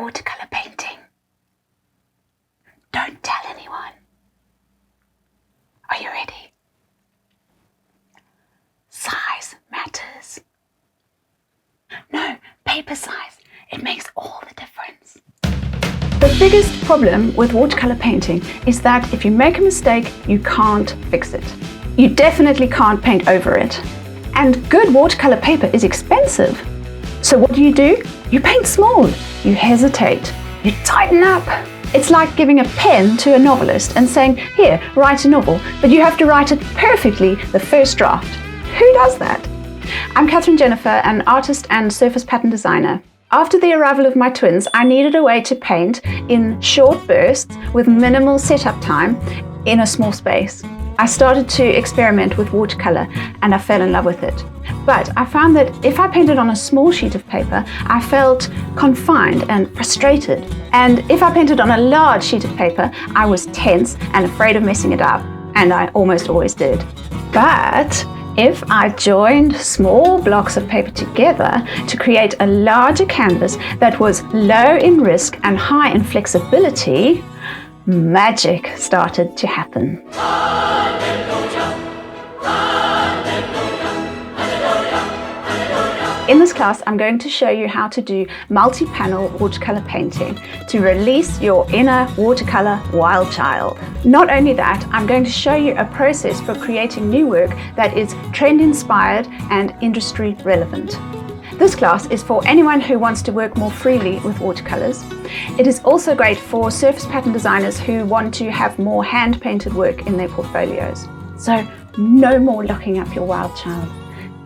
watercolor painting. Don't tell anyone. Are you ready? Size matters. No, paper size. It makes all the difference. The biggest problem with watercolor painting is that if you make a mistake, you can't fix it. You definitely can't paint over it. And good watercolor paper is expensive. So what do? You paint small. You hesitate. You tighten up. It's like giving a pen to a novelist and saying, here, write a novel, but you have to write it perfectly the first draft. Who does that? I'm Catherine Jennifer, an artist and surface pattern designer. After the arrival of my twins, I needed a way to paint in short bursts with minimal setup time in a small space. I started to experiment with watercolor and I fell in love with it. But I found that if I painted on a small sheet of paper, I felt confined and frustrated. And if I painted on a large sheet of paper, I was tense and afraid of messing it up. And I almost always did. But if I joined small blocks of paper together to create a larger canvas that was low in risk and high in flexibility, magic started to happen. In this class, I'm going to show you how to do multi-panel watercolor painting to release your inner watercolor wild child. Not only that, I'm going to show you a process for creating new work that is trend-inspired and industry relevant. This class is for anyone who wants to work more freely with watercolors. It is also great for surface pattern designers who want to have more hand-painted work in their portfolios. So no more locking up your wild child.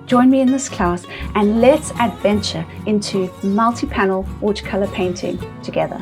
Join me in this class and let's adventure into multi-panel watercolor painting together.